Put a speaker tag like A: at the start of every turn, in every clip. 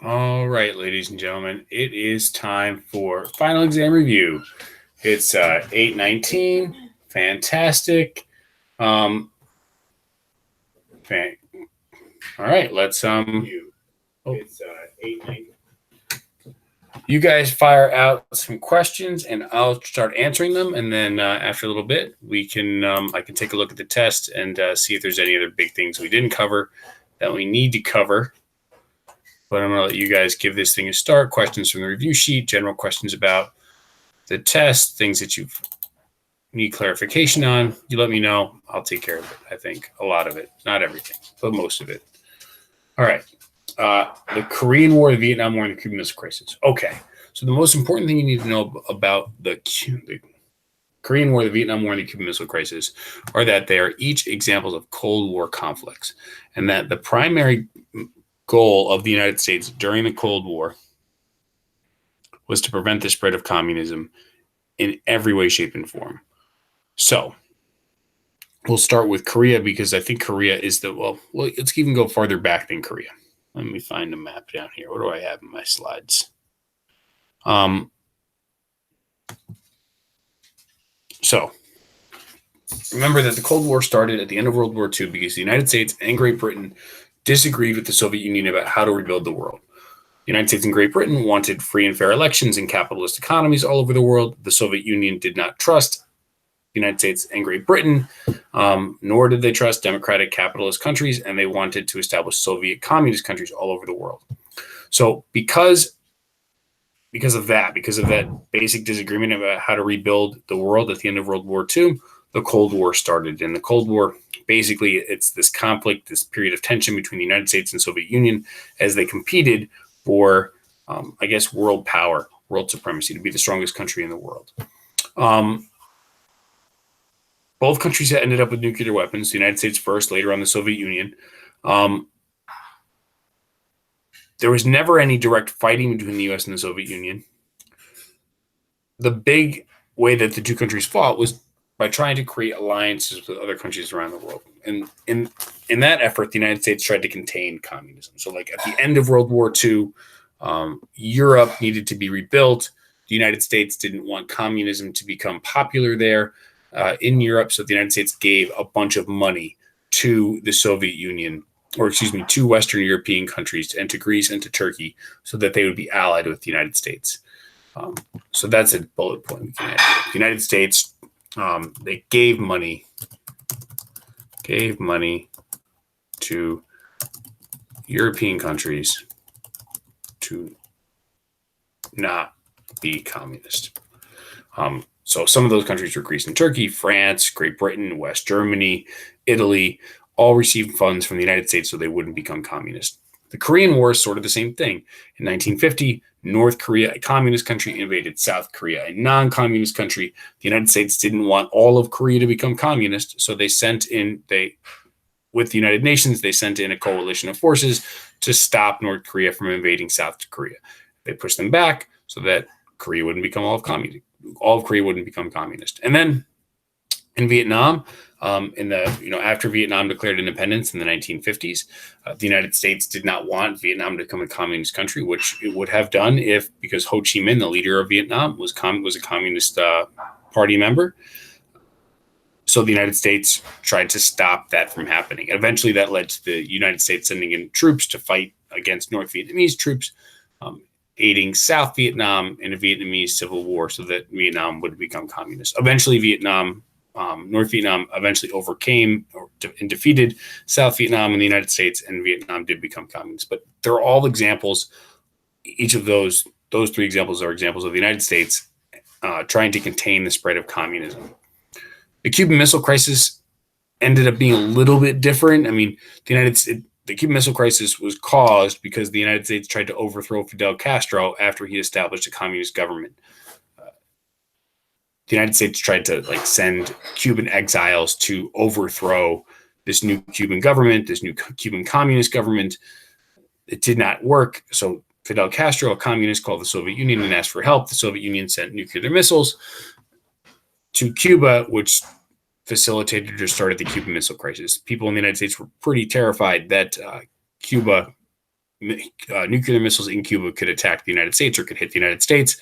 A: All right, ladies and gentlemen, it is time for final exam review. It's 8:19. Fantastic. Um, fan- all right, let's oh, it's 8:19. You guys fire out some questions, and I'll start answering them. And then after a little bit, we can I can take a look at the test and see if there's any other big things we didn't cover that we need to cover. But I'm going to let you guys give this thing a start. Questions from the review sheet, general questions about the test, things that you need clarification on. You let me know. I'll take care of it. I think a lot of it, not everything, but most of it. All right. The Korean War, the Vietnam War, and the Cuban Missile Crisis. Okay. So the most important thing you need to know about the Korean War, the Vietnam War, and the Cuban Missile Crisis are that they are each examples of Cold War conflicts, and that the primary goal of the United States during the Cold War was to prevent the spread of communism in every way, shape, and form. So we'll start with Korea because I think Korea is well, let's even go farther back than Korea. Let me find a map down here. What do I have in my slides? So remember that the Cold War started at the end of World War II because the United States and Great Britain disagreed with the Soviet Union about how to rebuild the world. The United States and Great Britain wanted free and fair elections in capitalist economies all over the world. The Soviet Union did not trust the United States and Great Britain, nor did they trust democratic capitalist countries, and they wanted to establish Soviet communist countries all over the world. So because of that basic disagreement about how to rebuild the world at the end of World War II, the Cold War started. And the Cold War, basically, it's this conflict, this period of tension between the United States and Soviet Union as they competed for, world power, world supremacy, to be the strongest country in the world. Both countries ended up with nuclear weapons, the United States first, later on the Soviet Union. There was never any direct fighting between the U.S. and the Soviet Union. The big way that the two countries fought was by trying to create alliances with other countries around the world. And in that effort, the United States tried to contain communism. So like at the end of World War II, Europe needed to be rebuilt. The United States didn't want communism to become popular there in Europe. So the United States gave a bunch of money to the Soviet Union, to Western European countries and to Greece and to Turkey so that they would be allied with the United States. So that's a bullet point. The United States, they gave money to European countries to not be communist. So some of those countries were Greece and Turkey, France, Great Britain, West Germany, Italy, all received funds from the United States so they wouldn't become communist. The Korean War is sort of the same thing. In 1950, North Korea, a communist country, invaded South Korea, a non-communist country. The United States didn't want all of Korea to become communist, so with the United Nations, they sent in a coalition of forces to stop North Korea from invading South Korea. They pushed them back so that Korea wouldn't become all of Korea wouldn't become communist. And then in Vietnam, after Vietnam declared independence in the 1950s, the United States did not want Vietnam to become a communist country, which it would have done because Ho Chi Minh, the leader of Vietnam, was a Communist Party member. So the United States tried to stop that from happening. Eventually, that led to the United States sending in troops to fight against North Vietnamese troops, aiding South Vietnam in a Vietnamese civil war so that Vietnam would become communist. Eventually, North Vietnam eventually overcame and defeated South Vietnam and the United States, and Vietnam did become communist. But they're all examples. Each of those three examples are examples of the United States trying to contain the spread of communism. The Cuban Missile Crisis ended up being a little bit different. I mean, the Cuban Missile Crisis was caused because the United States tried to overthrow Fidel Castro after he established a communist government. The United States tried to send Cuban exiles to overthrow this new Cuban government, this new Cuban communist government. It did not work. So Fidel Castro, a communist, called the Soviet Union and asked for help. The Soviet Union sent nuclear missiles to Cuba, which facilitated or started the Cuban Missile Crisis. People in the United States were pretty terrified that Cuba nuclear missiles in Cuba could attack the United States or could hit the United States.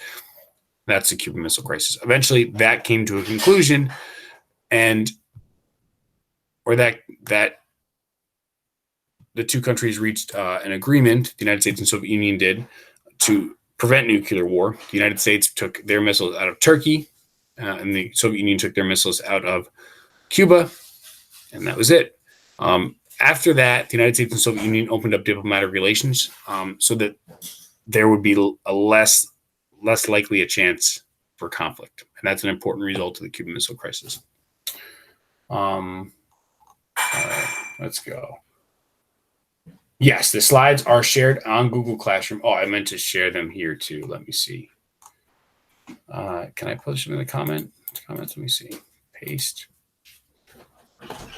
A: That's the Cuban Missile Crisis. Eventually, that came to a conclusion, or that the two countries reached an agreement, the United States and Soviet Union did, to prevent nuclear war. The United States took their missiles out of Turkey, and the Soviet Union took their missiles out of Cuba, and that was it. After that, the United States and Soviet Union opened up diplomatic relations so that there would be a less likely a chance for conflict, and that's an important result of the Cuban Missile Crisis. All right, let's go. Yes, the slides are shared on Google Classroom. Oh, I meant to share them here too. Let me see. Can I post them in the comments? Let me see. Paste.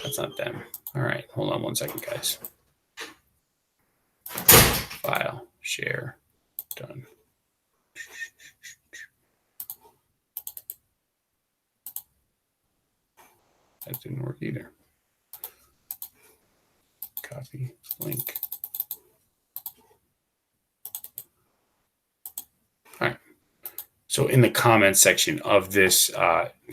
A: That's not them. All right, hold on one second, guys. File, share, done. That didn't work either. Copy, link. All right. So in the comments section of this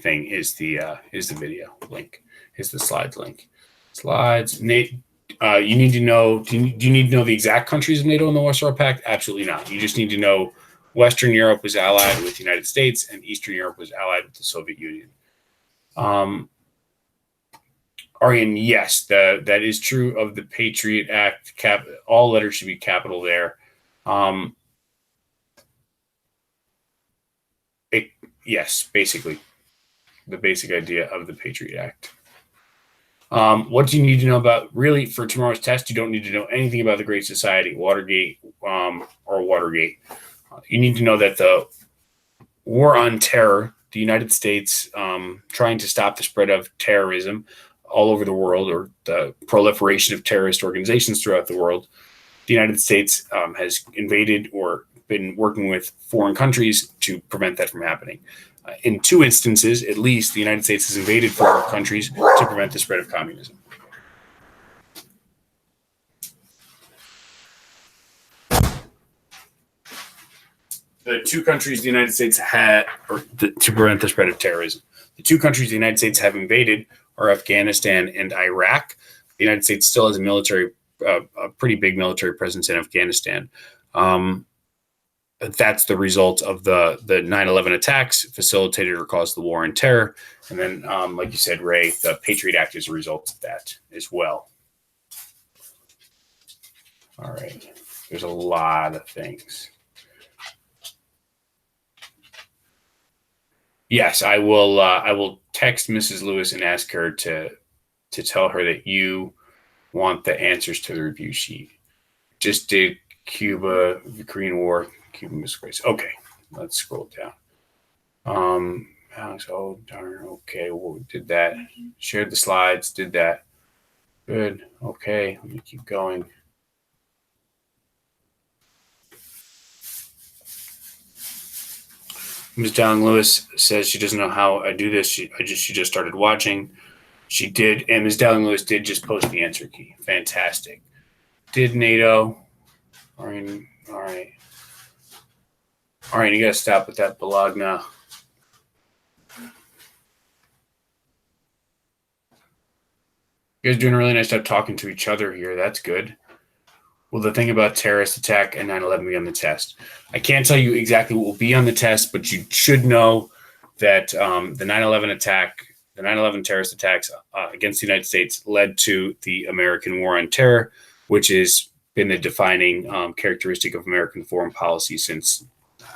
A: thing is the video link, is the slides link. Slides. Nate, you need to know. Do you need to know the exact countries of NATO and the Warsaw Pact? Absolutely not. You just need to know Western Europe was allied with the United States and Eastern Europe was allied with the Soviet Union. Arian, yes, that is true of the Patriot Act. All letters should be capital there. Yes, basically, the basic idea of the Patriot Act. What do you need to know about, really, for tomorrow's test? You don't need to know anything about the Great Society, Watergate, or Watergate. You need to know that the war on terror, the United States trying to stop the spread of terrorism all over the world, or the proliferation of terrorist organizations throughout the world, the United States has invaded or been working with foreign countries to prevent that from happening. In 2 instances, at least, the United States has invaded foreign countries to prevent the spread of communism. The 2 countries the United States had, to prevent the spread of terrorism, the 2 countries the United States have invaded are Afghanistan and Iraq. The United States still has a pretty big military presence in Afghanistan. That's the result of the 9/11 attacks, facilitated or caused the war on terror. And then, like you said, Ray, the Patriot Act is a result of that as well. All right. There's a lot of things. Yes, I will text Mrs. Lewis and ask her to tell her that you want the answers to the review sheet. Just did Cuba, the Korean War, Cuban Missile Crisis. Okay, let's scroll down. Alex, oh darn. Okay, well, did that. Shared the slides. Did that. Good. Okay, let me keep going. Ms. Dowling Lewis says she doesn't know how I do this. She just started watching. She did, and Ms. Dowling Lewis did just post the answer key. Fantastic. Did NATO? All right. All right, you gotta stop with that Bologna. You guys are doing a really nice job talking to each other here. That's good. Will the thing about terrorist attack and 9/11 be on the test? I can't tell you exactly what will be on the test, but you should know that the 9/11 attack, the 9/11 terrorist attacks against the United States led to the American War on Terror, which has been the defining characteristic of American foreign policy since,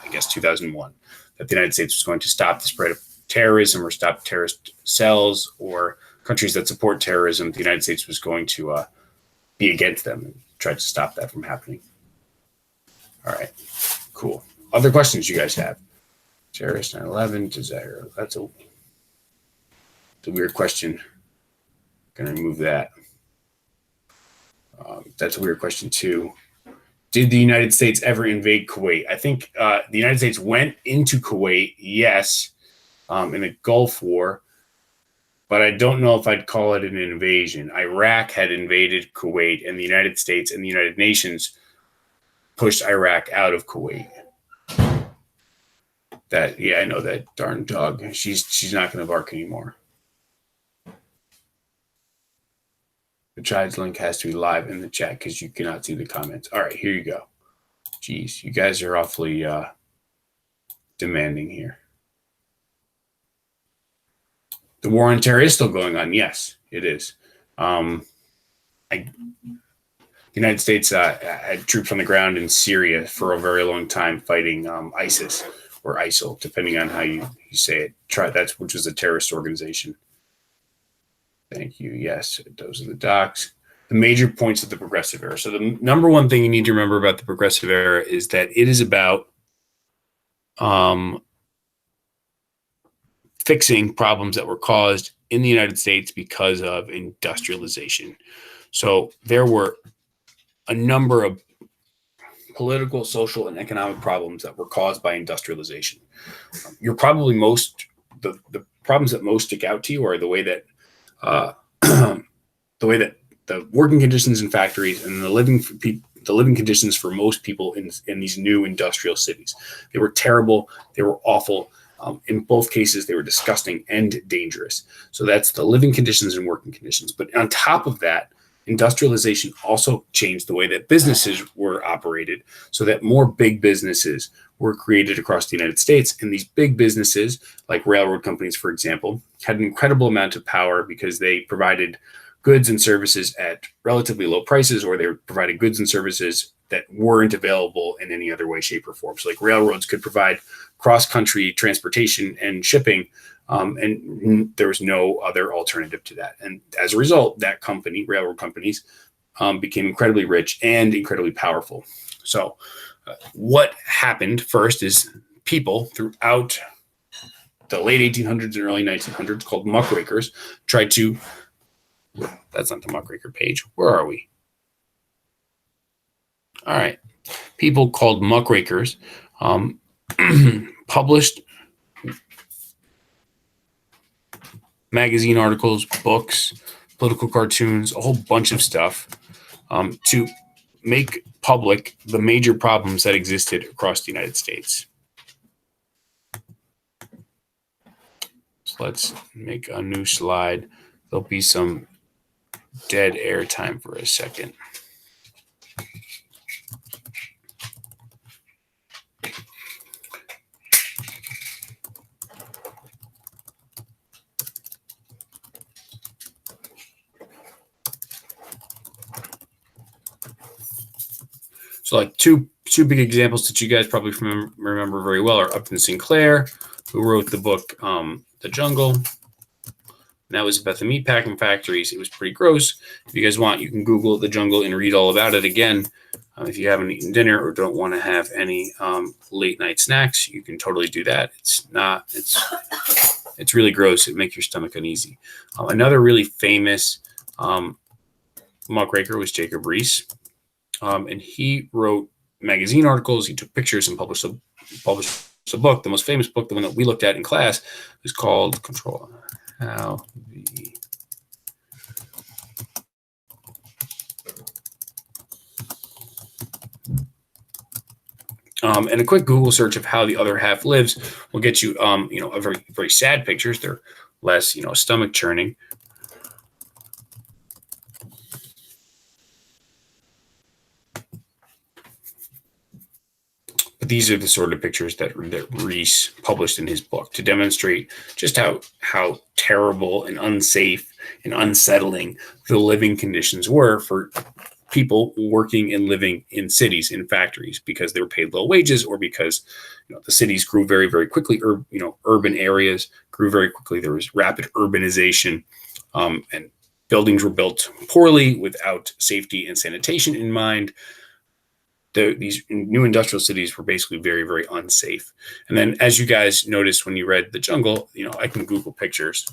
A: I guess, 2001, that the United States was going to stop the spread of terrorism or stop terrorist cells or countries that support terrorism. The United States was going to be against them and try to stop that from happening. All right, cool. Other questions you guys have? Terrorist 9/11 desire. That's a weird question. Gonna remove that. That's a weird question too. Did the United States ever invade Kuwait? I think the United States went into Kuwait, yes, in the Gulf War, but I don't know if I'd call it an invasion. Iraq had invaded Kuwait, and the United States and the United Nations pushed Iraq out of Kuwait. That, yeah, I know that darn dog. She's not going to bark anymore. The child's link has to be live in the chat because you cannot see the comments. All right, here you go. Jeez, you guys are awfully demanding here. The war on terror is still going on. Yes, it is. The United States had troops on the ground in Syria for a very long time fighting ISIS or ISIL, depending on how you say it. Which was a terrorist organization. Thank you. Yes, those are the docs. The major points of the progressive era. So the number one thing you need to remember about the progressive era is that it is about fixing problems that were caused in the United States because of industrialization. So there were a number of political, social, and economic problems that were caused by industrialization. You're probably the problems that most stick out to you are the way that the working conditions in factories and the living conditions for most people in these new industrial cities. They were terrible. They were awful. In both cases, they were disgusting and dangerous. So that's the living conditions and working conditions. But on top of that, industrialization also changed the way that businesses were operated so that more big businesses were created across the United States. And these big businesses, like railroad companies, for example, had an incredible amount of power because they provided goods and services at relatively low prices, or they provided goods and services that weren't available in any other way, shape, or form. So like railroads could provide cross-country transportation and shipping, and there was no other alternative to that. And as a result, railroad companies, became incredibly rich and incredibly powerful. So what happened first is people throughout the late 1800s and early 1900s, called muckrakers, tried to, that's not the muckraker page. Where are we? All right. People called muckrakers published magazine articles, books, political cartoons, a whole bunch of stuff to make public the major problems that existed across the United States. So let's make a new slide. There'll be some dead air time for a second. So like two big examples that you guys probably remember very well are Upton Sinclair, who wrote the book The Jungle. And that was about the meatpacking factories. It was pretty gross. If you guys want, you can Google The Jungle and read all about it again. If you haven't eaten dinner or don't want to have any late night snacks, you can totally do that. It's really gross. It makes your stomach uneasy. Another really famous muckraker was Jacob Riis. And he wrote magazine articles. He took pictures and published a book. The most famous book, the one that we looked at in class, is called Control. How the and a quick Google search of how the other half lives will get you, a very, very sad pictures. They're less, stomach churning. But these are the sort of pictures that Riis published in his book to demonstrate just how terrible and unsafe and unsettling the living conditions were for people working and living in cities, in factories, because they were paid low wages, or because the cities grew very, very quickly. Urban areas grew very quickly. There was rapid urbanization, and buildings were built poorly without safety and sanitation in mind. These new industrial cities were basically very, very unsafe. And then, as you guys noticed when you read The Jungle, I can Google pictures,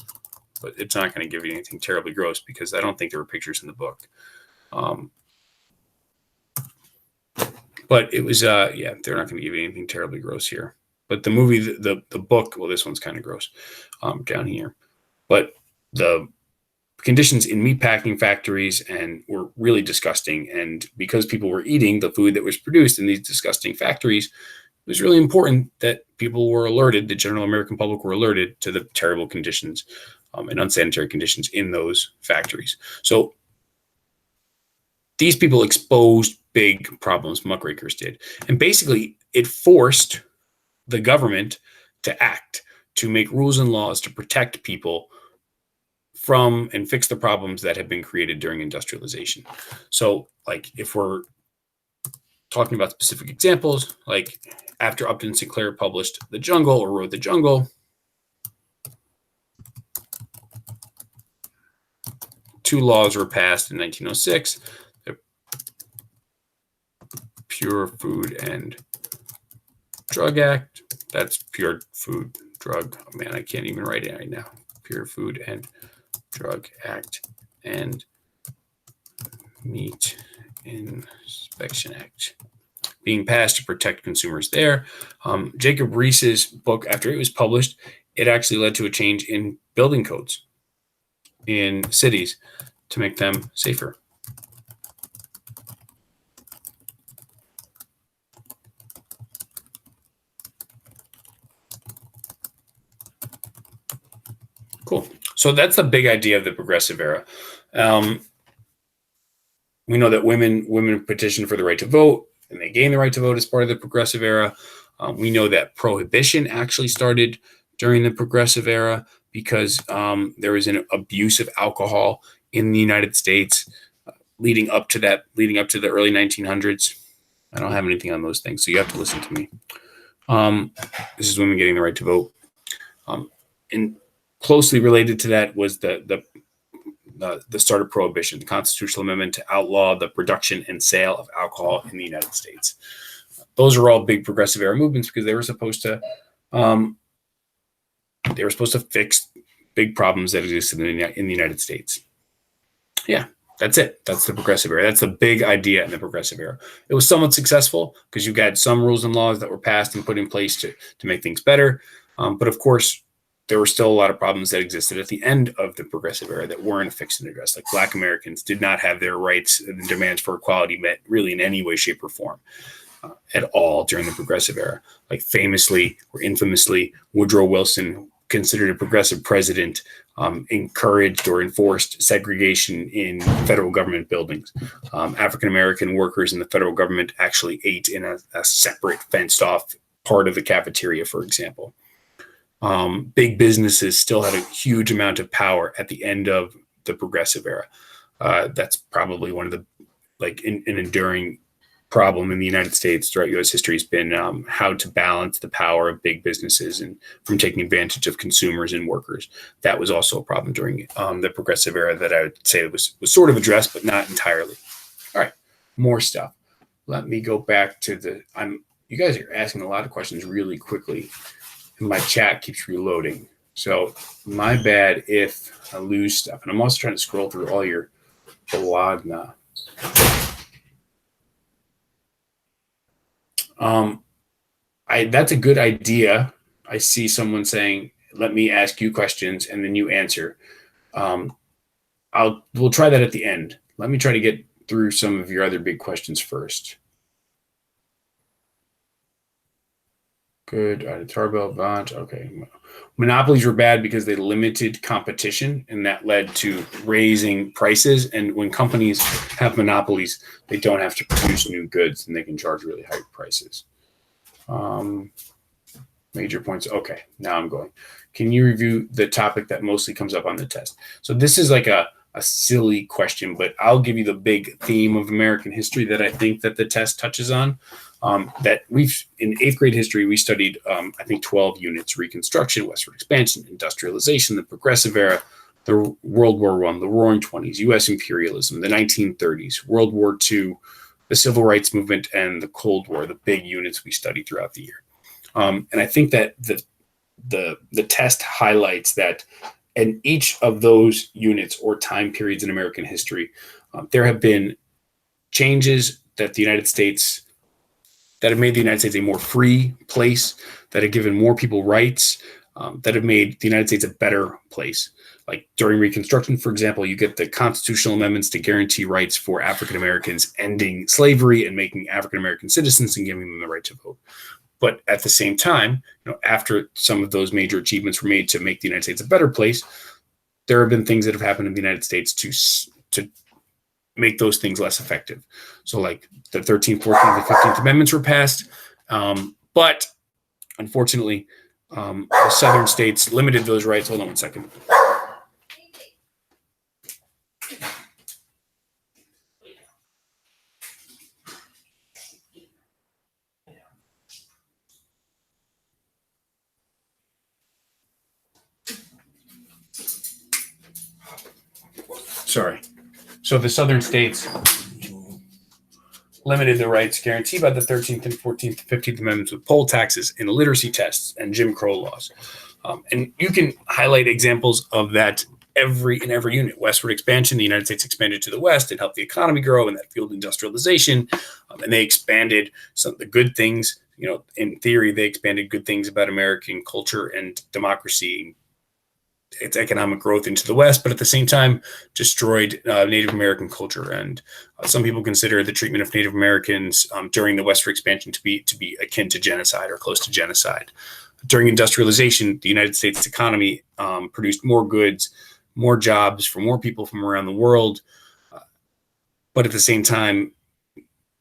A: but it's not going to give you anything terribly gross because I don't think there were pictures in the book. But it was, they're not going to give you anything terribly gross here. But the movie, the book, well, this one's kind of gross down here. But the conditions in meatpacking factories and were really disgusting. And because people were eating the food that was produced in these disgusting factories, it was really important that people were alerted, the general American public were alerted to the terrible conditions and unsanitary conditions in those factories. So these people exposed big problems, muckrakers did. And basically, it forced the government to act, to make rules and laws to protect people from and fix the problems that have been created during industrialization. So, like, if we're talking about specific examples, like after Upton Sinclair published The Jungle or wrote The Jungle, two laws were passed in 1906, the Pure Food and Drug Act. That's Pure Food, Drug. Oh man, I can't even write it right now. Pure Food and Drug Act and Meat Inspection Act being passed to protect consumers there. Jacob Riis's book, after it was published, it actually led to a change in building codes in cities to make them safer. Cool. So that's the big idea of the progressive era. We know that women petitioned for the right to vote, and they gained the right to vote as part of the progressive era. We know that prohibition actually started during the progressive era because there was an abuse of alcohol in the United States leading up to the early 1900s. I don't have anything on those things, so you have to listen to me. This is women getting the right to vote. And closely related to that was the start of prohibition, the constitutional amendment to outlaw the production and sale of alcohol in the United States. Those are all big progressive era movements because they were supposed to fix big problems that existed in the United States. Yeah, that's it. That's the progressive era. That's the big idea in the progressive era. It was somewhat successful because you got some rules and laws that were passed and put in place to make things better. But of course, there were still a lot of problems that existed at the end of the progressive era that weren't fixed and addressed. Like Black Americans did not have their rights and demands for equality met really in any way, shape, or form at all during the progressive era. Like famously or infamously, Woodrow Wilson, considered a progressive president, encouraged or enforced segregation in federal government buildings. African-American workers in the federal government actually ate in a separate fenced-off part of the cafeteria, for example. Big businesses still had a huge amount of power at the end of the progressive era. That's probably one of the an enduring problem in the United States throughout U.S. history has been how to balance the power of big businesses and from taking advantage of consumers and workers. That was also a problem during the progressive era that I would say was sort of addressed, but not entirely. All right, more stuff. Let me go back to you guys are asking a lot of questions really quickly. My chat keeps reloading. So my bad if I lose stuff. And I'm also trying to scroll through all your blog now. That's a good idea. I see someone saying, let me ask you questions and then you answer. We'll try that at the end. Let me try to get through some of your other big questions first. Good. Tarbell, Vant. Okay. Monopolies were bad because they limited competition, and that led to raising prices. And when companies have monopolies, they don't have to produce new goods, and they can charge really high prices. Major points. Okay, now I'm going. Can you review the topic that mostly comes up on the test? So this is like a silly question, but I'll give you the big theme of American history that I think that the test touches on. That in 8th grade history, we studied, I think 12 units: Reconstruction, westward expansion, industrialization, the progressive era, the World War I, the Roaring Twenties, U.S. imperialism, the 1930s, World War II, the Civil Rights Movement, and the Cold War, the big units we studied throughout the year. And I think that the test highlights that in each of those units or time periods in American history, there have been changes that have made the United States a more free place, that have given more people rights, that have made the United States a better place. Like during Reconstruction, for example, you get the constitutional amendments to guarantee rights for African Americans, ending slavery and making African American citizens and giving them the right to vote. But at the same time, after some of those major achievements were made to make the United States a better place, there have been things that have happened in the United States to make those things less effective. So like the 13th, 14th, and 15th Amendments were passed. But unfortunately, the southern states limited those rights. Hold on one second. Sorry. So the southern states limited the rights guaranteed by the 13th and 14th and 15th Amendments with poll taxes and literacy tests and Jim Crow laws. And you can highlight examples of that in every unit. Westward expansion, the United States expanded to the west and helped the economy grow, and that fueled industrialization. And they expanded some of the good things. In theory, they expanded good things about American culture and democracy, its economic growth into the West, but at the same time destroyed Native American culture. And some people consider the treatment of Native Americans during the westward expansion to be akin to genocide or close to genocide. During industrialization, the United States economy produced more goods, more jobs for more people from around the world. But at the same time,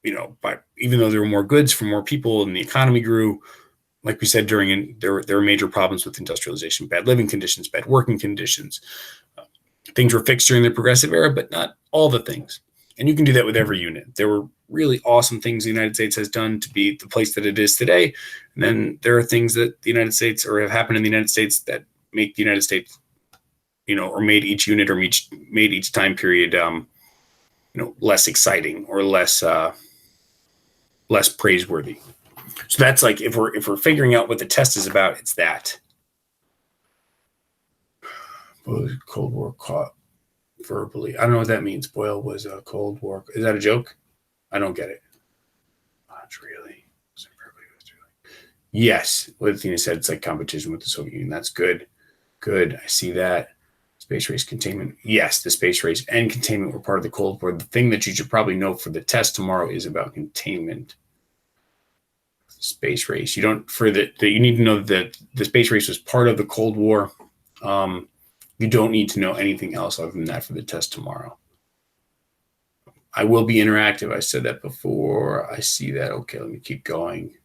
A: even though there were more goods for more people and the economy grew, like we said, there were major problems with industrialization, bad living conditions, bad working conditions. Things were fixed during the Progressive Era, but not all the things. And you can do that with every unit. There were really awesome things the United States has done to be the place that it is today. And then there are things that the United States or have happened in the United States that make the United States, or made each unit or made each time period, less exciting or less praiseworthy. So that's like if we're figuring out what the test is about, it's that. Cold War caught verbally. I don't know what that means. Boyle was a Cold War. Is that a joke? I don't get it. Not really. Yes. What Athena said, it's like competition with the Soviet Union. That's good. Good. I see that. Space race containment. Yes, the space race and containment were part of the Cold War. The thing that you should probably know for the test tomorrow is about containment. Space race. You need to know that the space race was part of the Cold War. You don't need to know anything else other than that for the test tomorrow. I will be interactive. I said that before. I see that. Okay, let me keep going.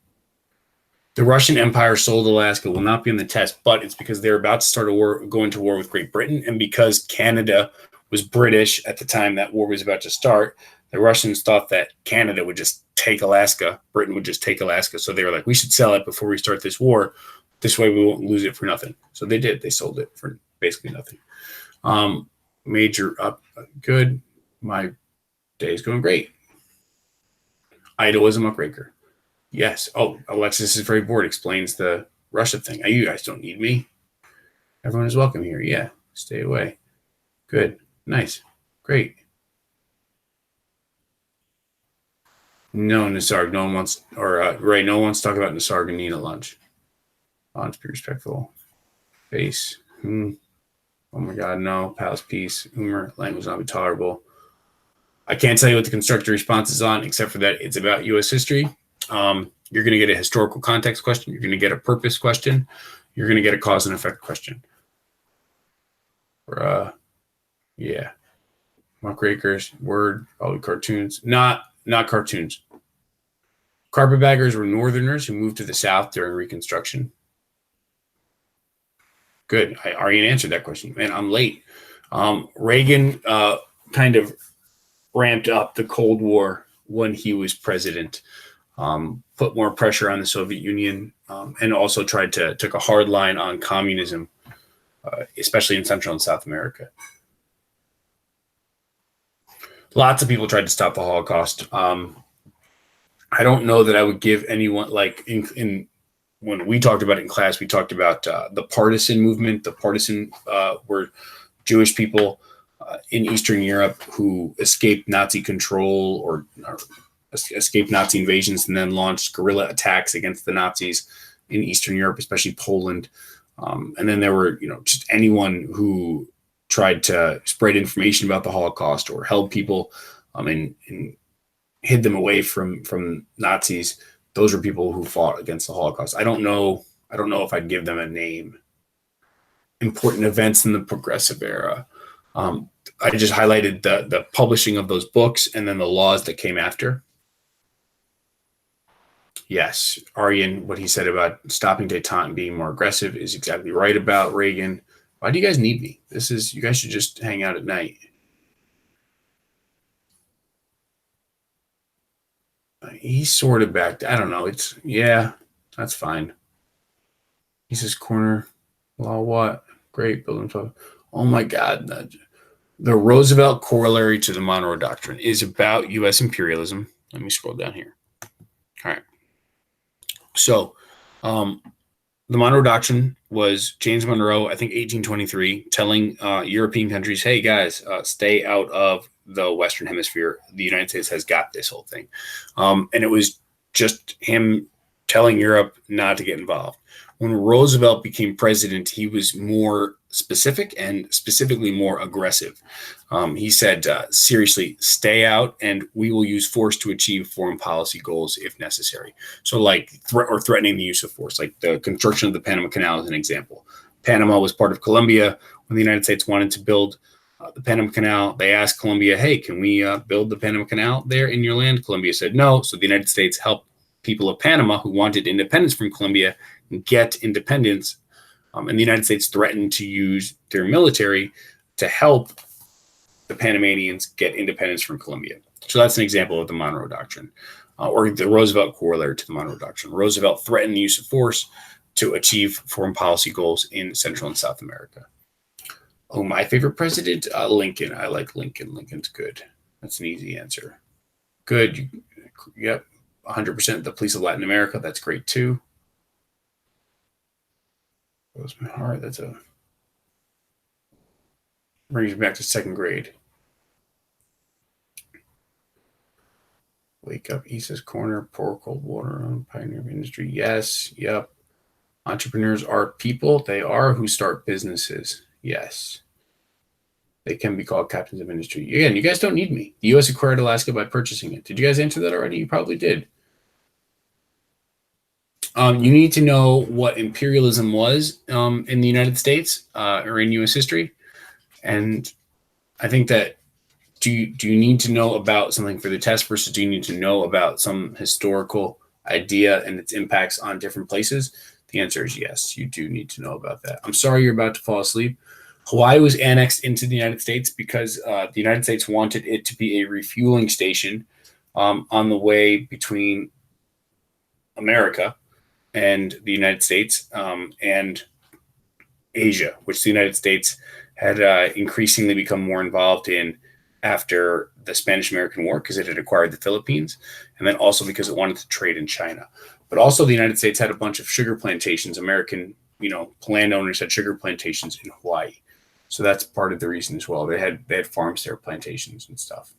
A: The Russian Empire sold Alaska will not be on the test, but it's because they're about to start go into war with Great Britain, and because Canada was British at the time that war was about to start, the Russians thought that Canada would just take Alaska, Britain would just take Alaska. So they were like, we should sell it before we start this war. This way we won't lose it for nothing. So they did. They sold it for basically nothing. Major up, good. My day is going great. Idle is a muckraker. Yes. Oh, Alexis is very bored. Explains the Russia thing. You guys don't need me. Everyone is welcome here. Yeah. Stay away. Good. Nice. Great. No, Nasarg. No one wants, Ray, no one wants to talk about Nasarg and Nina lunch. Lunch, be respectful. Face. Oh my God, no. Pals, peace. Humor. Language not be tolerable. I can't tell you what the constructor response is on, except for that it's about U.S. history. You're going to get a historical context question. You're going to get a purpose question. You're going to get a cause and effect question. Yeah. Muckrakers, word, probably cartoons. Not cartoons. Carpetbaggers were Northerners who moved to the South during Reconstruction. Good. I already answered that question. Man, I'm late. Reagan kind of ramped up the Cold War when he was president, put more pressure on the Soviet Union, and also took a hard line on communism, especially in Central and South America. Lots of people tried to stop the Holocaust. I don't know that I would give anyone, like in when we talked about it in class, we talked about the partisan movement. The partisan were Jewish people in Eastern Europe who escaped Nazi control or escaped Nazi invasions and then launched guerrilla attacks against the Nazis in Eastern Europe, especially Poland. And then there were, just anyone who tried to spread information about the Holocaust or held people and hid them away from Nazis. Those were people who fought against the Holocaust. I don't know. I don't know if I'd give them a name. Important events in the progressive era. I just highlighted the publishing of those books and then the laws that came after. Yes, Aryan, what he said about stopping détente and being more aggressive is exactly right about Reagan. Why do you guys need me? You guys should just hang out at night. He's sort of backed. I don't know. Yeah, that's fine. He says corner law. What? Great building. Oh my God. The Roosevelt corollary to the Monroe Doctrine is about U.S. imperialism. Let me scroll down here. All right. So, the Monroe Doctrine was James Monroe, I think 1823, telling European countries, hey, guys, stay out of the Western Hemisphere. The United States has got this whole thing. And it was just him telling Europe not to get involved. When Roosevelt became president, he was more specific and specifically more aggressive. He said, seriously, stay out and we will use force to achieve foreign policy goals if necessary. So like threatening the use of force, like the construction of the Panama Canal is an example. Panama was part of Colombia. When the United States wanted to build the Panama Canal, they asked Colombia, hey, can we build the Panama Canal there in your land? Colombia said no. So the United States helped people of Panama who wanted independence from Colombia get independence. And the United States threatened to use their military to help the Panamanians get independence from Colombia. So that's an example of the Monroe Doctrine, or the Roosevelt corollary to the Monroe Doctrine. Roosevelt threatened the use of force to achieve foreign policy goals in Central and South America. Oh, my favorite president? Lincoln. I like Lincoln. Lincoln's good. That's an easy answer. Good. Yep. 100% the police of Latin America. That's great too. Goes my heart. That's a brings me back to second grade. Wake up, East's Corner, pour cold water on pioneer of industry. Yes, yep. Entrepreneurs are people. They are who start businesses. Yes. They can be called captains of industry. Again, you guys don't need me. The U.S. acquired Alaska by purchasing it. Did you guys answer that already? You probably did. You need to know what imperialism was in the United States or in U.S. history. And I think that do you need to know about something for the test versus do you need to know about some historical idea and its impacts on different places? The answer is yes, you do need to know about that. I'm sorry you're about to fall asleep. Hawaii was annexed into the United States because the United States wanted it to be a refueling station on the way between America and the United States and Asia, which the United States had increasingly become more involved in after the Spanish-American War because it had acquired the Philippines, and then also because it wanted to trade in China. But also the United States had a bunch of sugar plantations. American, landowners had sugar plantations in Hawaii. So that's part of the reason as well. They had farms there, plantations and stuff.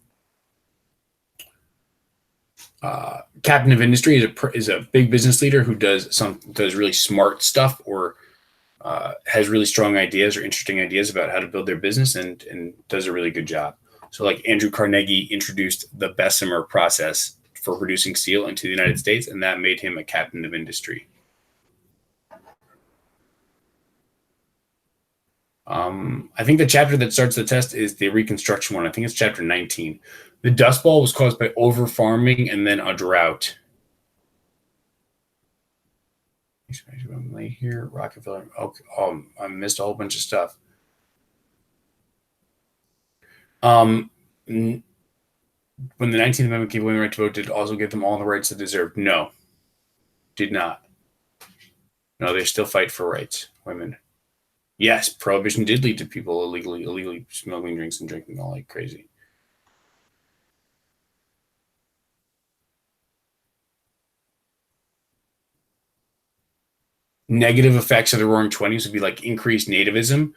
A: Captain of industry is a big business leader who does really smart stuff or has really strong ideas or interesting ideas about how to build their business and does a really good job. So like Andrew Carnegie introduced the Bessemer process for producing steel into the United States, and that made him a captain of industry. I think the chapter that starts the test is the Reconstruction one. I think it's chapter 19. The Dust Bowl was caused by over farming and then a drought. I'm late here. Rockefeller. Okay. I missed a whole bunch of stuff. When the 19th Amendment gave women the right to vote, did it also give them all the rights they deserved? No. Did not. No, they still fight for rights, women. Yes, prohibition did lead to people illegally smuggling drinks and drinking all like crazy. Negative effects of the Roaring Twenties would be like increased nativism.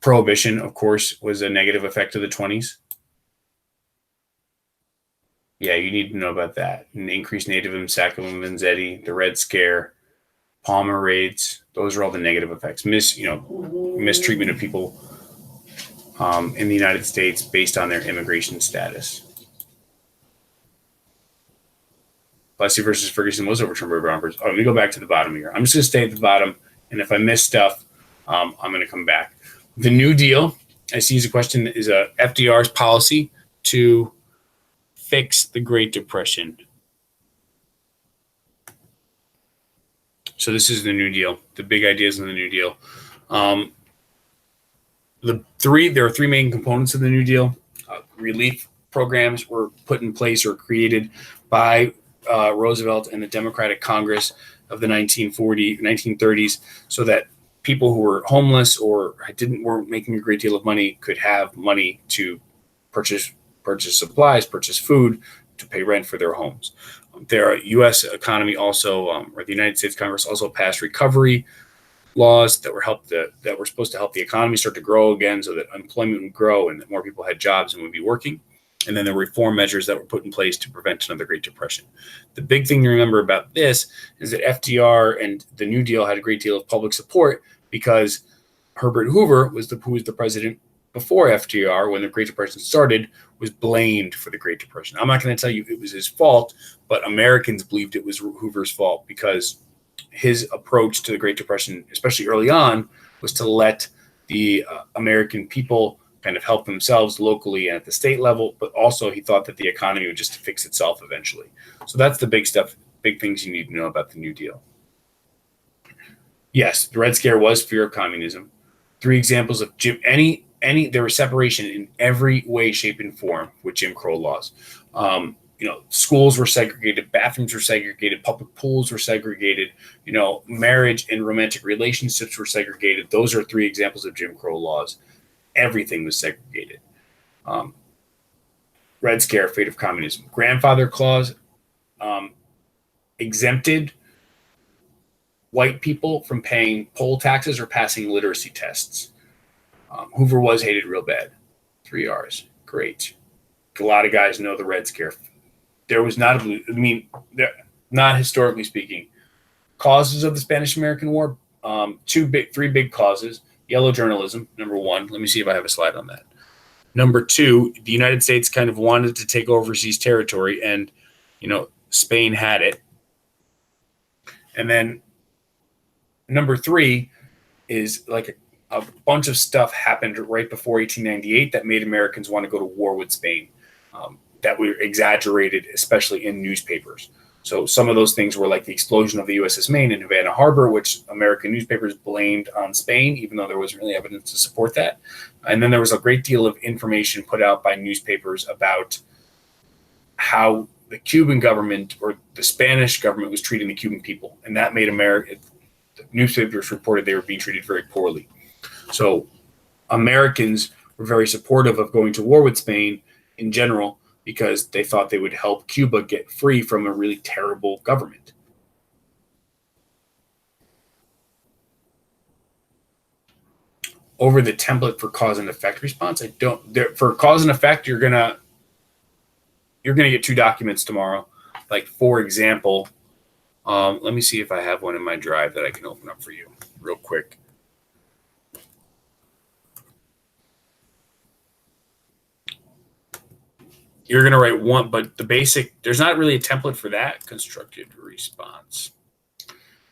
A: Prohibition, of course, was a negative effect of the 20s. Yeah, you need to know about that. And increased nativism, Sacco and Vanzetti, the Red Scare. Palmer raids. Those are all the negative effects. Mistreatment of people in the United States based on their immigration status. Plessy versus Ferguson was overturned by Brown. Let me go back to the bottom here. I'm just going to stay at the bottom, and if I miss stuff, I'm going to come back. The New Deal, I see as a question, is FDR's policy to fix the Great Depression. So this is the New Deal, the big ideas in the New Deal. There are three main components of the New Deal. Relief programs were put in place or created by Roosevelt and the Democratic Congress of the 1930s, so that people who were homeless or weren't making a great deal of money could have money to purchase supplies, purchase food, to pay rent for their homes. Their U.S. economy also, or the United States Congress also passed recovery laws that were supposed to help the economy start to grow again, so that employment would grow and that more people had jobs and would be working. And then the reform measures that were put in place to prevent another Great Depression. The big thing to remember about this is that FDR and the New Deal had a great deal of public support, because Herbert Hoover, who was the president before FDR when the Great Depression started, was blamed for the Great Depression. I'm not going to tell you it was his fault, but Americans believed it was Hoover's fault, because his approach to the Great Depression, especially early on, was to let the American people kind of help themselves locally and at the state level, but also he thought that the economy would just fix itself eventually. So that's the big things you need to know about the New Deal. Yes, the Red Scare was fear of communism. 3 examples of there was separation in every way, shape, and form with Jim Crow laws. Schools were segregated, bathrooms were segregated, public pools were segregated, marriage and romantic relationships were segregated. Those are 3 examples of Jim Crow laws. Everything was segregated. Red Scare, fate of communism. Grandfather clause exempted white people from paying poll taxes or passing literacy tests. Hoover was hated real bad. 3 R's. Great. A lot of guys know the Red Scare. There was not not historically speaking. Causes of the Spanish-American War, 3 big causes. Yellow journalism, number 1. Let me see if I have a slide on that. Number 2, the United States kind of wanted to take overseas territory, and, Spain had it. And then number 3 is like a bunch of stuff happened right before 1898 that made Americans want to go to war with Spain, that were exaggerated, especially in newspapers. So some of those things were like the explosion of the USS Maine in Havana Harbor, which American newspapers blamed on Spain, even though there wasn't really evidence to support that. And then there was a great deal of information put out by newspapers about how the Cuban government or the Spanish government was treating the Cuban people. And that made the newspapers reported they were being treated very poorly. So Americans were very supportive of going to war with Spain in general, because they thought they would help Cuba get free from a really terrible government. Over the template for cause and effect response, for cause and effect, you're gonna get 2 documents tomorrow. Like, for example, let me see if I have one in my drive that I can open up for you real quick. You're going to write one, but there's not really a template for that. Constructed response.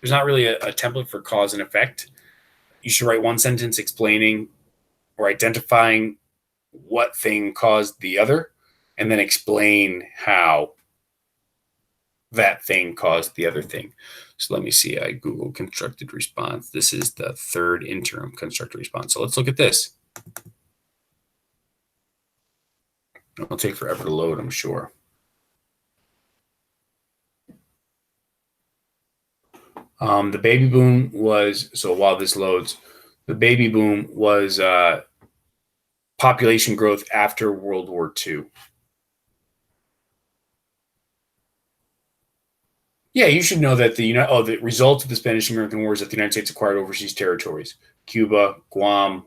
A: There's not really a template for cause and effect. You should write one sentence explaining or identifying what thing caused the other, and then explain how that thing caused the other thing. So let me see. I Googled constructed response. This is the 3rd interim constructed response. So let's look at this. It'll take forever to load, I'm sure. The baby boom was, so while this loads, the baby boom was population growth after World War II. Yeah, you should know that the result of the Spanish-American War is that the United States acquired overseas territories. Cuba, Puerto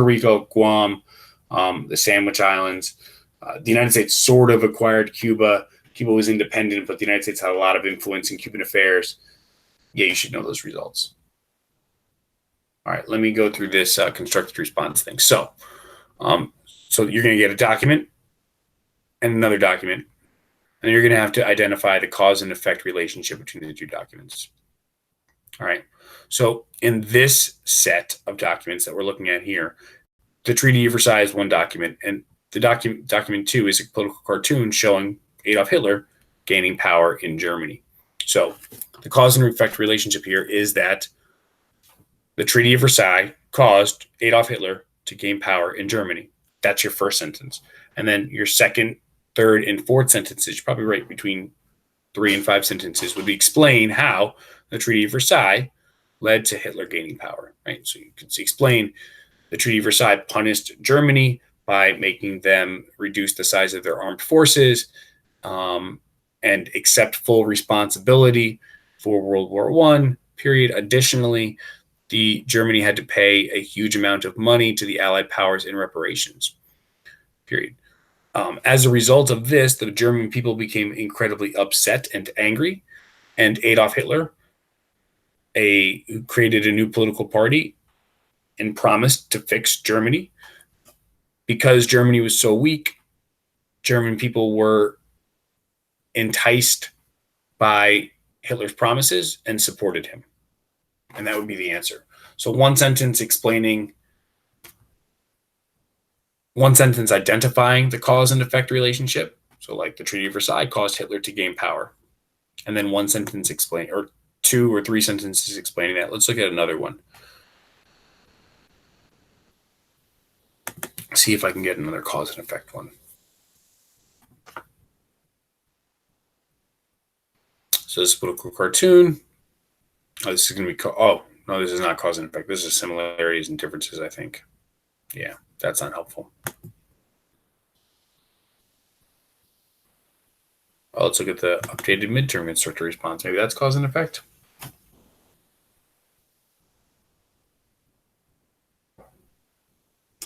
A: Rico, Guam, the Sandwich Islands. The United States sort of acquired Cuba. Cuba was independent, but the United States had a lot of influence in Cuban affairs. Yeah, you should know those results. All right, let me go through this constructed response thing. So you're going to get a document and another document, and you're going to have to identify the cause and effect relationship between the two documents. All right. So in this set of documents that we're looking at here, the Treaty of Versailles is one document, and the document 2 is a political cartoon showing Adolf Hitler gaining power in Germany. So the cause and effect relationship here is that the Treaty of Versailles caused Adolf Hitler to gain power in Germany. That's your first sentence. And then your second, third, and fourth sentences, you're probably right between 3 and 5 sentences, would be explain how the Treaty of Versailles led to Hitler gaining power, right? So you could explain the Treaty of Versailles punished Germany by making them reduce the size of their armed forces and accept full responsibility for World War I, period. Additionally, Germany had to pay a huge amount of money to the Allied powers in reparations, period. As a result of this, the German people became incredibly upset and angry, and Adolf Hitler created a new political party and promised to fix Germany. Because Germany was so weak, German people were enticed by Hitler's promises and supported him. And that would be the answer. So one sentence identifying the cause and effect relationship. So like the Treaty of Versailles caused Hitler to gain power. And then one sentence or 2 or 3 sentences explaining that. Let's look at another one. See if I can get another cause and effect one. So this is a political cartoon. Oh, this is going to be no, this is not cause and effect. This is similarities and differences, I think. Yeah, that's not helpful. Well, let's look at the updated midterm constructor response. Maybe that's cause and effect.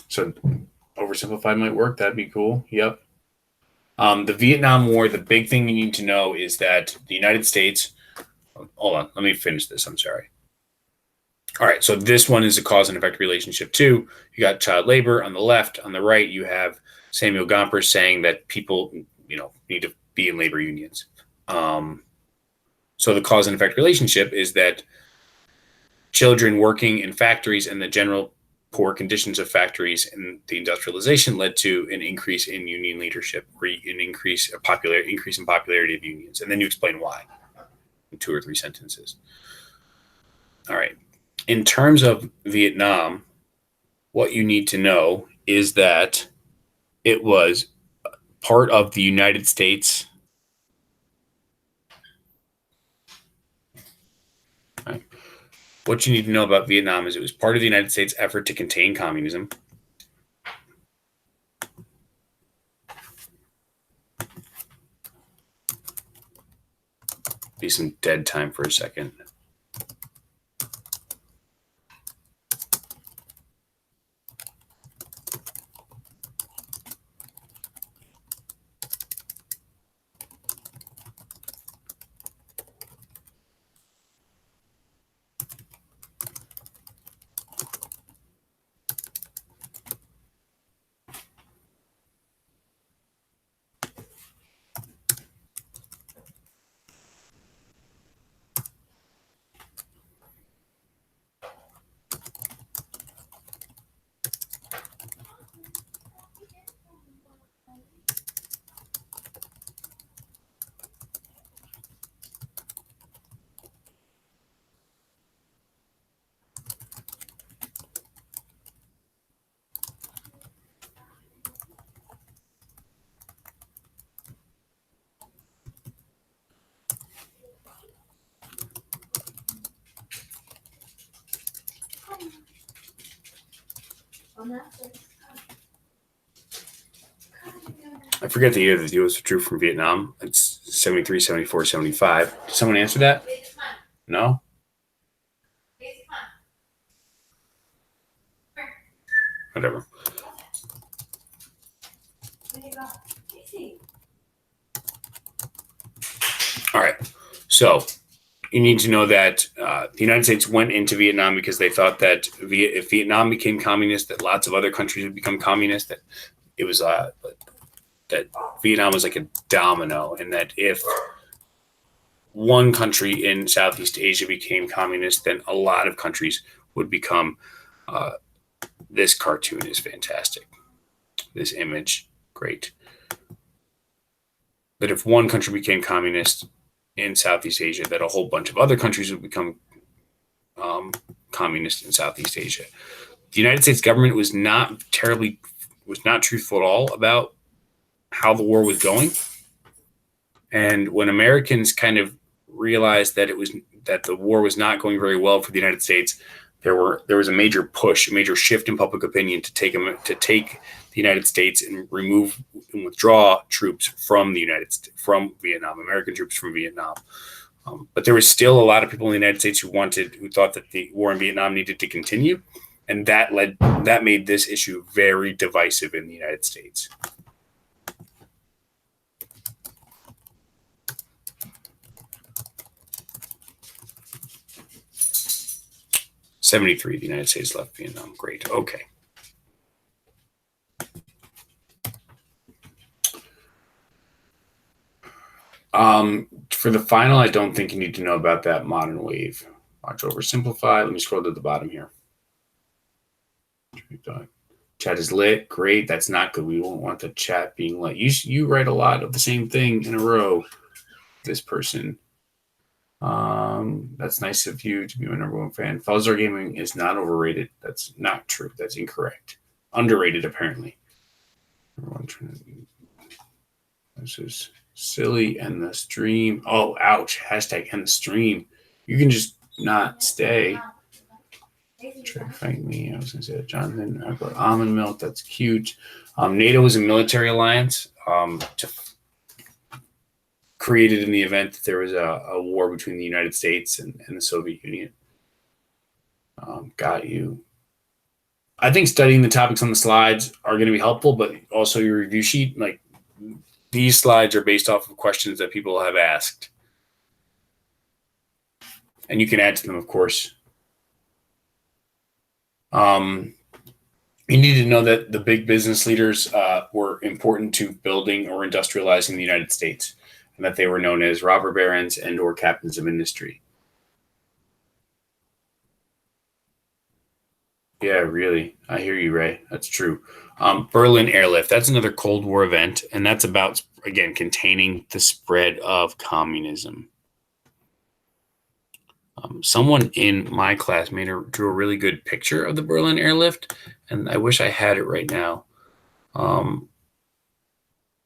A: So oversimplified might work. That'd be cool. Yep. The Vietnam War, the big thing you need to know is that the United States, hold on, let me finish this. I'm sorry. All right, so this one is a cause and effect relationship too. You got child labor on the left. On the right, you have Samuel Gompers saying that people, need to be in labor unions. So the cause and effect relationship is that children working in factories and the general poor conditions of factories and the industrialization led to an increase in union leadership, or an increase in popularity of unions. And then you explain why in 2 or 3 sentences. All right. In terms of Vietnam, what you need to know is that it was part of the United States. Right. What you need to know about Vietnam is it was part of the United States' effort to contain communism. Be some dead time for a second. I forget the year that the U.S. withdrew from Vietnam. It's 73, 74, 75. Did someone answer that? No? Whatever. All right. So You need to know that the United States went into Vietnam because they thought that if Vietnam became communist, that lots of other countries would become communist. That it was that Vietnam was like a domino, and that if one country in Southeast Asia became communist, then a lot of countries would become. This cartoon is fantastic. This image, great. That if one country became communist in Southeast Asia, that a whole bunch of other countries would become communist in Southeast Asia. The United States government was not truthful at all about how the war was going. And when Americans kind of realized that the war was not going very well for the United States, there was a major push, a major shift in public opinion to take the United States and remove and withdraw troops from from Vietnam, American troops from Vietnam. But there was still a lot of people in the United States who thought that the war in Vietnam needed to continue, and that made this issue very divisive in the United States. '73, the United States left Vietnam. Great. Okay. For the final, I don't think you need to know about that modern wave. Watch oversimplify. Let me scroll to the bottom here. Chat is lit. Great. That's not good. We won't want the chat being lit. You write a lot of the same thing in a row. This person. That's nice of you to be my number one fan. Fuzzer Gaming is not overrated. That's not true. That's incorrect. Underrated, apparently. This is silly. End the stream. Oh, ouch. Hashtag end the stream. You can just not stay. Try to fight me. I was going to say that. Jonathan, I got almond milk. That's cute. NATO is a military alliance created in the event that there was a war between the United States and the Soviet Union. Got you. I think studying the topics on the slides are going to be helpful, but also your review sheet, like these slides are based off of questions that people have asked. And you can add to them, of course. You need to know that the big business leaders were important to building or industrializing the United States, and that they were known as robber barons and or captains of industry. Yeah, really. I hear you, Ray. That's true. Berlin Airlift. That's another Cold War event, and that's about, again, containing the spread of communism. Someone in my class drew a really good picture of the Berlin Airlift, and I wish I had it right now.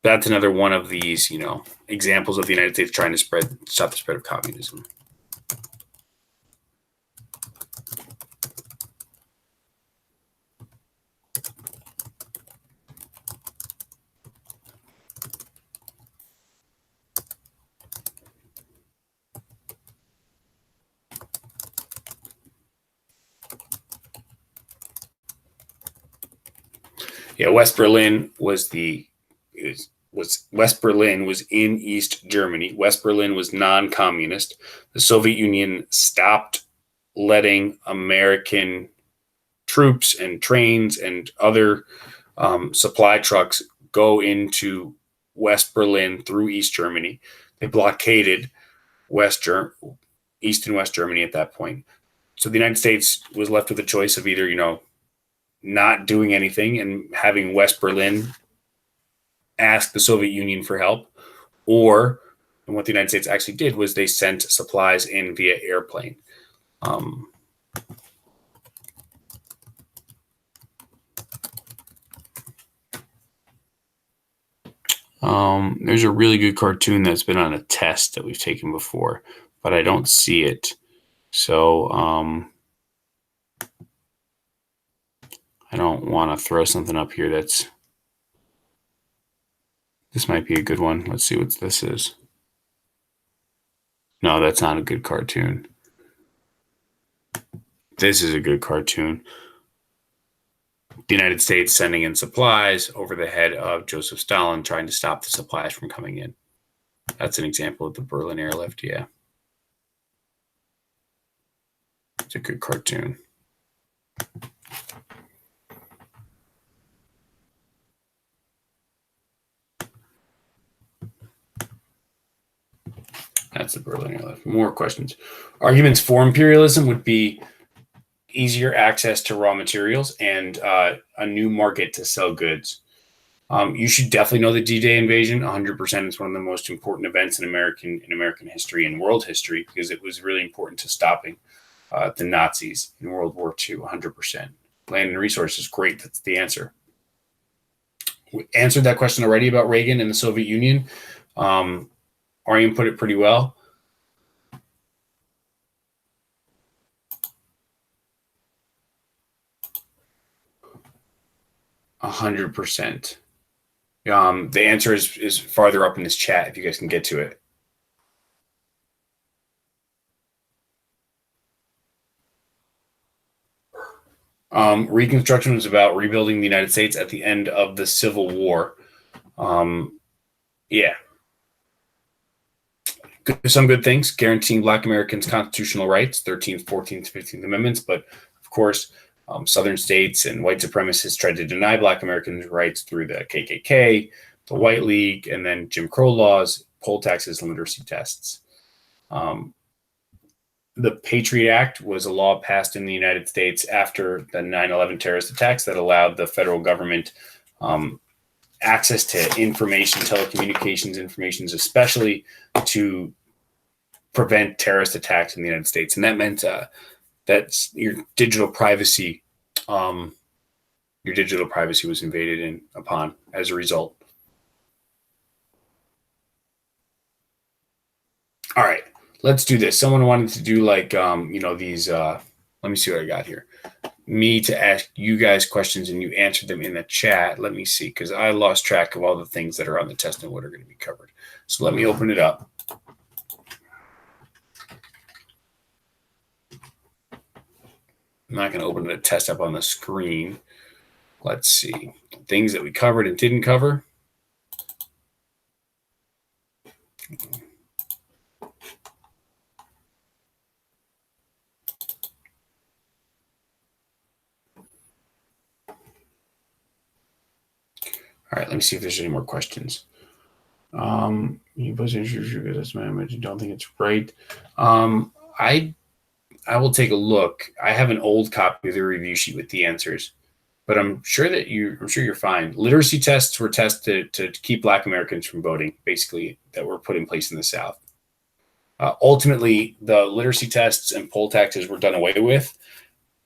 A: That's another one of these, examples of the United States trying to stop the spread of communism. Yeah, West Berlin was in East Germany. West Berlin was non-communist. The Soviet Union stopped letting American troops and trains and other supply trucks go into West Berlin through East Germany. They blockaded East and West Germany at that point. So the United States was left with a choice of either, not doing anything and having West Berlin ask the Soviet Union for help, and what the United States actually did was they sent supplies in via airplane. There's a really good cartoon that's been on a test that we've taken before, but I don't see it. So I don't want to throw something up here this might be a good one. Let's see what this is. No, that's not a good cartoon. This is a good cartoon. The United States sending in supplies over the head of Joseph Stalin, trying to stop the supplies from coming in. That's an example of the Berlin Airlift, yeah. It's a good cartoon. That's the Berlin Airlift. More questions. Arguments for imperialism would be easier access to raw materials and a new market to sell goods. You should definitely know the D-Day invasion. 100%. It's one of the most important events in American history and world history because it was really important to stopping the Nazis in World War II. 100%. Land and resources, great. That's the answer. We answered that question already about Reagan and the Soviet Union. Arian put it pretty well. %. The answer is farther up in this chat if you guys can get to it. Reconstruction was about rebuilding the United States at the end of the Civil War. Yeah. Some good things, guaranteeing Black Americans constitutional rights, 13th, 14th, 15th Amendments. But of course, Southern states and white supremacists tried to deny Black Americans rights through the KKK, the White League, and then Jim Crow laws, poll taxes, and literacy tests. The Patriot Act was a law passed in the United States after the 9/11 terrorist attacks that allowed the federal government access to information, telecommunications information, especially to prevent terrorist attacks in the United States. And that meant that your digital privacy was invaded upon as a result. All right, let's do this. Someone wanted to do like, these, let me see what I got here. Me to ask you guys questions and you answered them in the chat. Let me see, because I lost track of all the things that are on the test and what are going to be covered. So let me open it up. I'm not going to open the test up on the screen. Let's see. Things that we covered and didn't cover. All right, let me see if there's any more questions. You post that's my image. Don't think it's right. I will take a look. I have an old copy of the review sheet with the answers, but I'm sure you're fine. Literacy tests were tested to keep Black Americans from voting, basically, that were put in place in the South. Ultimately, the literacy tests and poll taxes were done away with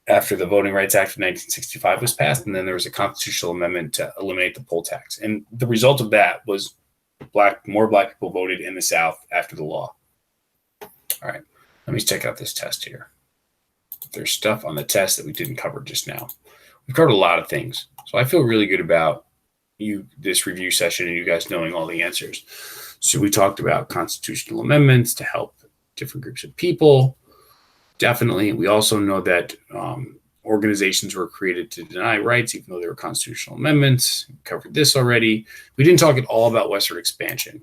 A: after the Voting Rights Act of 1965 was passed, and then there was a constitutional amendment to eliminate the poll tax. And the result of that was more Black people voted in the South after the law. All right, let me check out this test here. There's stuff on the test that we didn't cover just now. We've covered a lot of things, so I feel really good about this review session and you guys knowing all the answers. So we talked about constitutional amendments to help different groups of people. Definitely. We also know that organizations were created to deny rights, even though they were constitutional amendments. We covered this already. We didn't talk at all about westward expansion.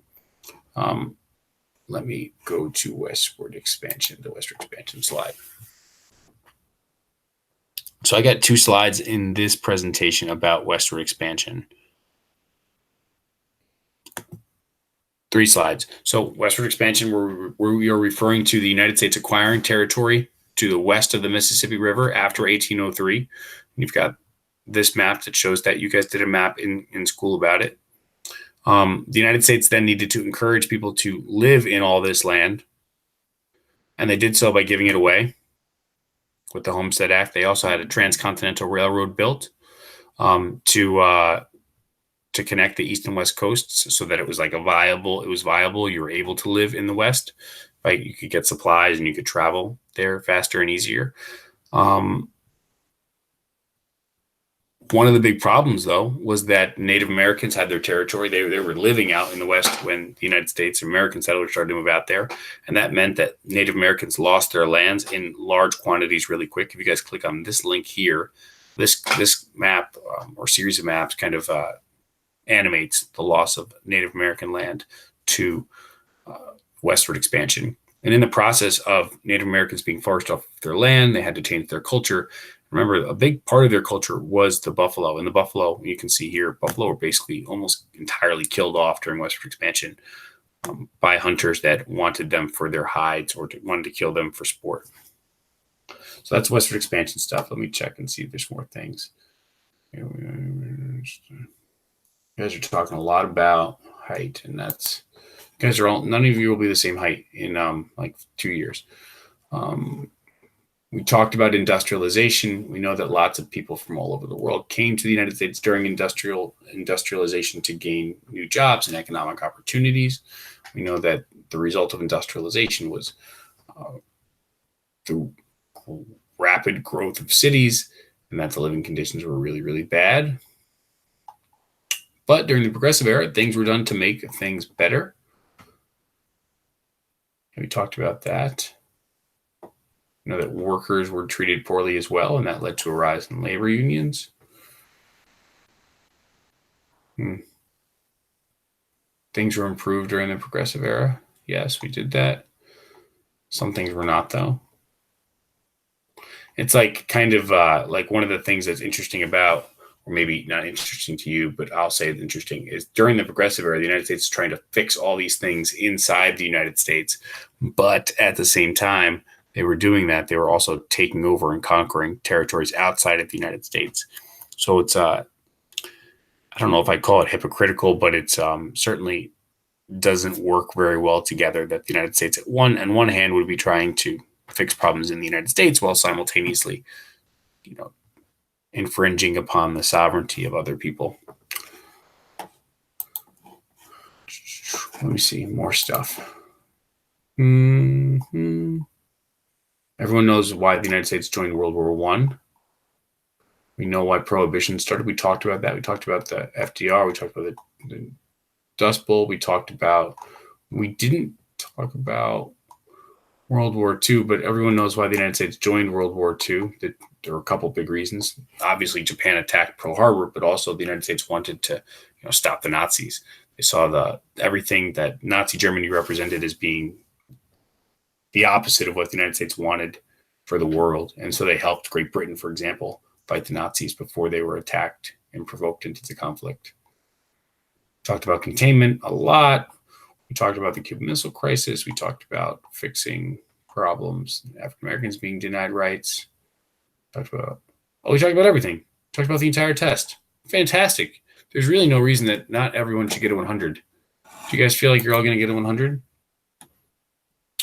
A: Let me go to westward expansion, the westward expansion slide. So I got 2 slides in this presentation about westward expansion. 3 slides. So westward expansion, we are referring to the United States acquiring territory to the west of the Mississippi River after 1803. And you've got this map that shows that. You guys did a map in school about it. The United States then needed to encourage people to live in all this land, and they did so by giving it away with the Homestead Act. They also had a transcontinental railroad built to connect the east and west coasts, so that it was viable. You were able to live in the West, right? You could get supplies and you could travel there faster and easier. One of the big problems, though, was that Native Americans had their territory. They were living out in the West when the United States American settlers started to move out there. And that meant that Native Americans lost their lands in large quantities really quick. If you guys click on this link here, this map or series of maps kind of animates the loss of Native American land to westward expansion. And in the process of Native Americans being forced off their land, they had to change their culture. Remember, a big part of their culture was the buffalo. And the buffalo, you can see here, buffalo were basically almost entirely killed off during westward expansion by hunters that wanted them for their hides or wanted to kill them for sport. So that's westward expansion stuff. Let me check and see if there's more things. You guys are talking a lot about height, and that's, you guys are all, none of you will be the same height in like 2 years. We talked about industrialization. We know that lots of people from all over the world came to the United States during industrialization to gain new jobs and economic opportunities. We know that the result of industrialization was the rapid growth of cities, and that the living conditions were really, really bad. But during the Progressive Era, things were done to make things better. And we talked about that. You know that workers were treated poorly as well, and that led to a rise in labor unions. Things were improved during the Progressive Era. Yes, we did that. Some things were not, though. It's like kind of like one of the things that's interesting about, or maybe not interesting to you, but I'll say it's interesting, is during the Progressive Era, the United States is trying to fix all these things inside the United States. But at the same time, they were doing that, they were also taking over and conquering territories outside of the United States. So it's, I don't know if I'd call it hypocritical, but it's certainly doesn't work very well together that the United States on one hand would be trying to fix problems in the United States while simultaneously, infringing upon the sovereignty of other people. Let me see more stuff. Everyone knows why the United States joined World War I. We know why Prohibition started. We talked about that. We talked about the FDR. We talked about the Dust Bowl. We didn't talk about World War II, but everyone knows why the United States joined World War II. There were a couple big reasons. Obviously, Japan attacked Pearl Harbor, but also the United States wanted to stop the Nazis. They saw everything that Nazi Germany represented as being the opposite of what the United States wanted for the world. And so they helped Great Britain, for example, fight the Nazis before they were attacked and provoked into the conflict. Talked about containment a lot. We talked about the Cuban Missile Crisis. We talked about fixing problems, African Americans being denied rights. We talked about everything. We talked about the entire test. Fantastic. There's really no reason that not everyone should get a 100. Do you guys feel like you're all going to get a 100?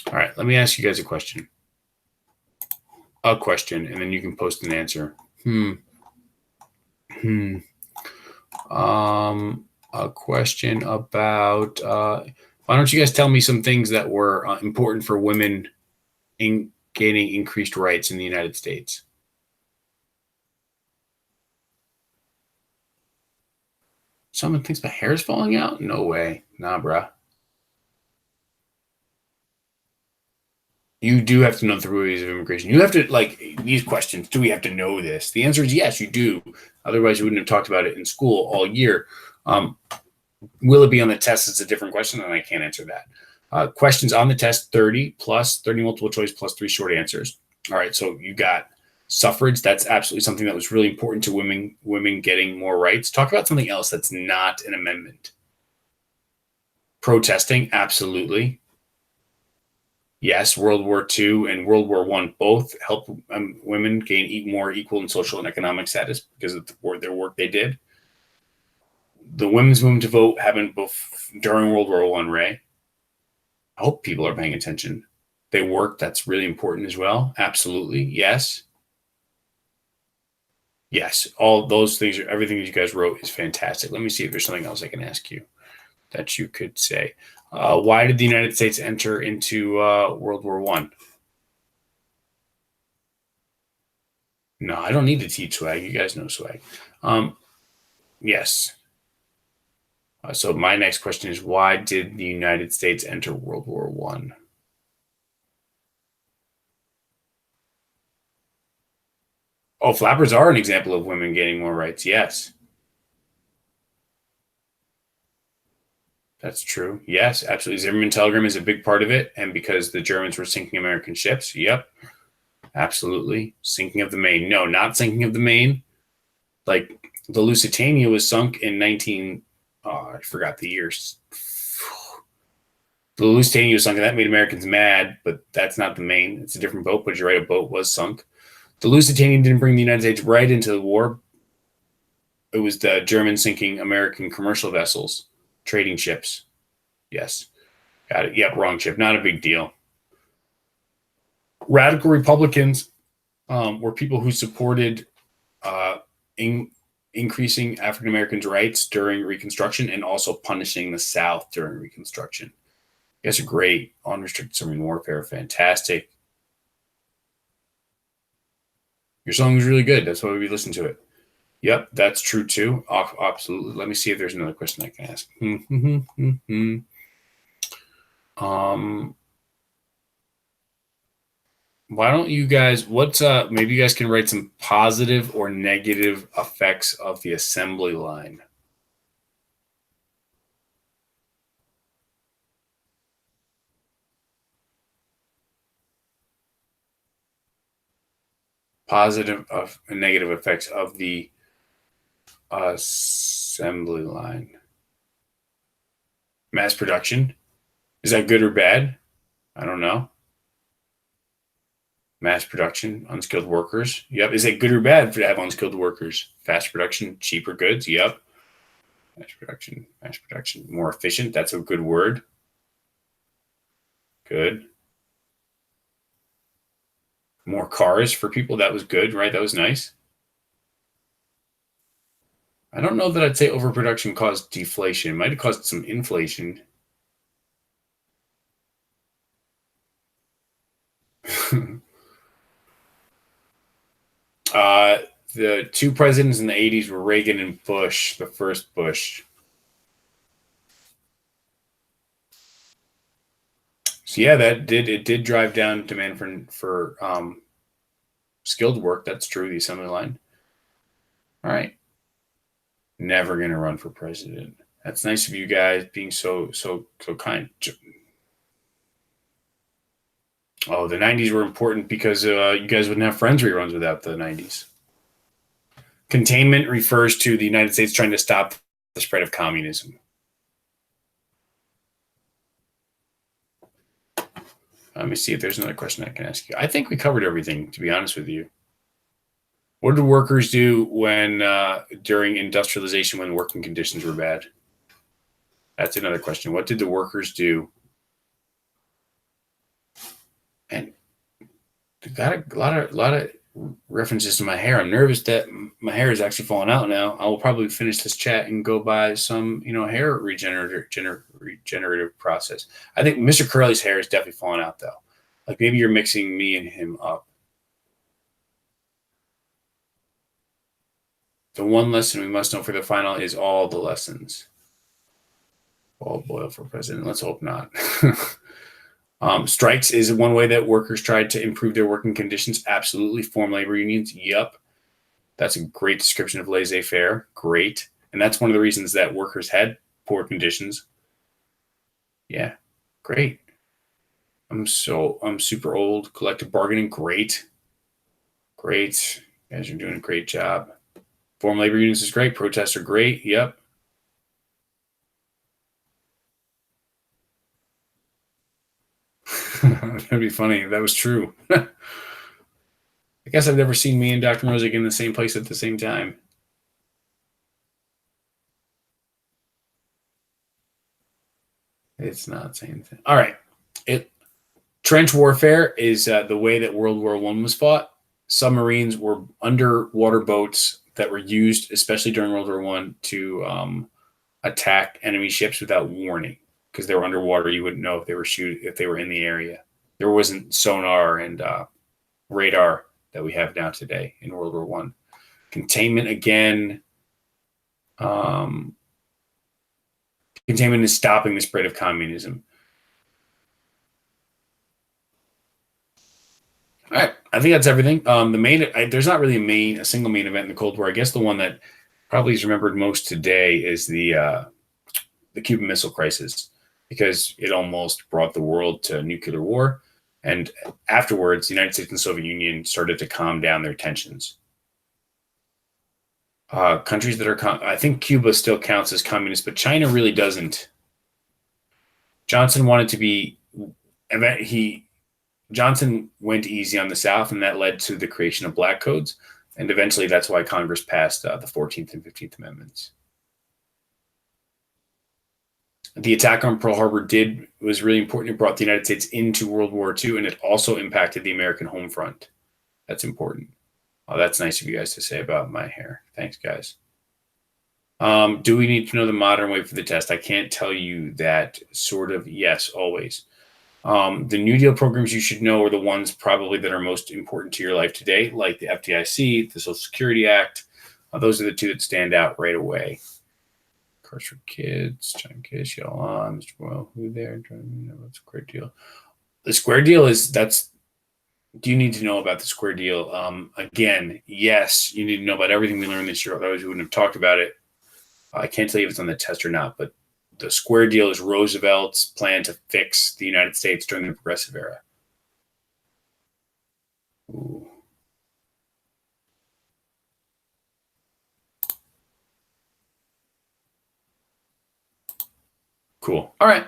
A: All right, let me ask you guys a question. And then you can post an answer. A question about, why don't you guys tell me some things that were important for women in gaining increased rights in the United States? Someone thinks my hair's falling out? No way. Nah, bruh. You do have to know the rules of immigration. You have to, these questions, do we have to know this? The answer is yes, you do. Otherwise, you wouldn't have talked about it in school all year. Will it be on the test? It's a different question, and I can't answer that. Questions on the test, 30 multiple choice plus 3 short answers. All right, so you got suffrage. That's absolutely something that was really important to women getting more rights. Talk about something else that's not an amendment. Protesting, absolutely. Yes, World War II and World War I both helped women gain more equal and social and economic status because of their work they did. The women's movement to vote happened during World War I, Ray. I hope people are paying attention. They worked. That's really important as well. Absolutely. Yes. Yes. All those things, everything that you guys wrote is fantastic. Let me see if there's something else I can ask you that you could say. Why did the United States enter into World War I? No, I don't need to teach swag. You guys know swag. Yes. So my next question is, why did the United States enter World War I? Oh, flappers are an example of women gaining more rights. Yes. That's true. Yes, absolutely. Zimmerman Telegram is a big part of it. And because the Germans were sinking American ships, yep, absolutely. Sinking of the Maine. No, not sinking of the Maine. Like the Lusitania was sunk in 19, I forgot the years. The Lusitania was sunk, and that made Americans mad, but that's not the Maine. It's a different boat, but you're right, a boat was sunk. The Lusitania didn't bring the United States right into the war. It was the Germans sinking American commercial vessels, trading ships. Yes. Got it. Yep, wrong ship. Not a big deal. Radical Republicans were people who supported increasing African Americans' rights during Reconstruction and also punishing the South during Reconstruction. You guys are great. Unrestricted submarine warfare, fantastic. Your song was really good. That's why we listened to it. Yep, that's true too. Absolutely. Let me see if there's another question I can ask. Why don't you guys, maybe you guys can write some positive or negative effects of the assembly line. Positive and negative effects of the assembly line. Mass production. Is that good or bad? I don't know. Mass production, unskilled workers. Yep. Is it good or bad to have unskilled workers? Fast production, cheaper goods. Yep. Mass production, more efficient. That's a good word. Good. More cars for people. That was good, right? That was nice. I don't know that I'd say overproduction caused deflation. It might have caused some inflation. The two presidents in the 80s were Reagan and Bush, the first Bush. So yeah, it did drive down demand for skilled work. That's true, the assembly line. All right. Never gonna run for president. That's nice of you guys being so kind. Oh, the 90s were important because you guys wouldn't have friends reruns without the 90s. Containment refers to the United States trying to stop the spread of communism. Let me see if there's another question I can ask you. I think we covered everything, to be honest with you. What did workers do when during industrialization when working conditions were bad? That's another question. What did the workers do? And got a lot of references to my hair. I'm nervous that my hair is actually falling out now. I will probably finish this chat and go buy some, hair regenerative process. I think Mr. Curly's hair is definitely falling out though. Like maybe you're mixing me and him up. The one lesson we must know for the final is all the lessons. All boil for president. Let's hope not. Strikes is one way that workers tried to improve their working conditions. Absolutely. Form labor unions. Yep. That's a great description of laissez-faire. Great. And that's one of the reasons that workers had poor conditions. Yeah. Great. I'm super old. Collective bargaining. Great. Great. You guys are doing a great job. Form labor unions is great. Protests are great. Yep. That'd be funny. That was true. I guess I've never seen me and Dr. Mosick in the same place at the same time. It's not the same thing. All right. Trench warfare is the way that World War I was fought. Submarines were underwater boats that were used, especially during World War I, to attack enemy ships without warning. Because they were underwater, you wouldn't know if they were in the area. There wasn't sonar and radar that we have now today in World War I. Containment again. Containment is stopping the spread of communism. All right, I think that's everything. There's not really a single main event in the Cold War. I guess the one that probably is remembered most today is the the Cuban Missile Crisis, because it almost brought the world to nuclear war. And afterwards, the United States and the Soviet Union started to calm down their tensions. Countries that are, I think Cuba still counts as communist, but China really doesn't. Johnson wanted to be, Johnson went easy on the South, and that led to the creation of black codes. And eventually that's why Congress passed the 14th and 15th Amendments. The attack on Pearl Harbor was really important. It brought the United States into World War II, and it also impacted the American home front. That's important. Oh, that's nice of you guys to say about my hair. Thanks, guys. Do we need to know the modern way for the test? I can't tell you that. Sort of, yes, always. The New Deal programs you should know are the ones probably that are most important to your life today, like the FDIC, the Social Security Act. Those are the two that stand out right away. Cars for Kids, John Kish, Yell On, Mr. Well, who there? What's a great deal? The Square Deal do you need to know about the Square Deal? Again, yes, you need to know about everything we learned this year. Otherwise, we wouldn't have talked about it. I can't tell you if it's on the test or not, but the Square Deal is Roosevelt's plan to fix the United States during the Progressive Era. Ooh. Cool. All right.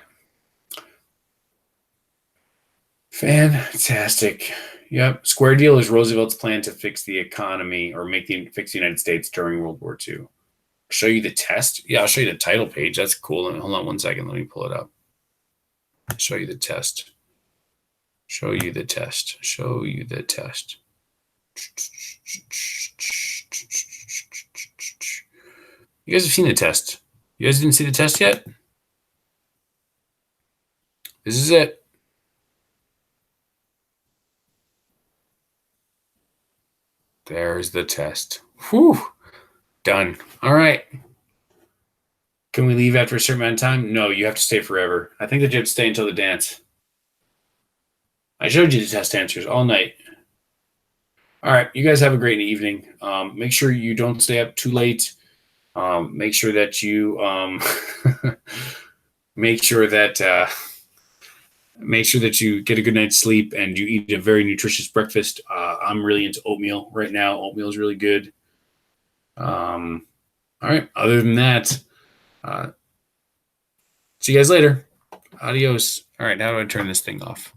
A: Fantastic. Yep. Square Deal is Roosevelt's plan to fix the economy or fix the United States during World War II. I'll show you the test. Yeah, I'll show you the title page. That's cool. Hold on one second. Let me pull it up. Show you the test. Show you the test. Show you the test. You guys have seen the test. You guys didn't see the test yet? This is it. There's the test. Whew. Done. All right. Can we leave after a certain amount of time? No, you have to stay forever. I think that you have to stay until the dance. I showed you the test answers all night. All right. You guys have a great evening. Make sure you don't stay up too late. Make sure that you make sure that you get a good night's sleep and you eat a very nutritious breakfast. I'm really into oatmeal right now. Oatmeal is really good. All right. Other than that, see you guys later. Adios. All right. How do I turn this thing off?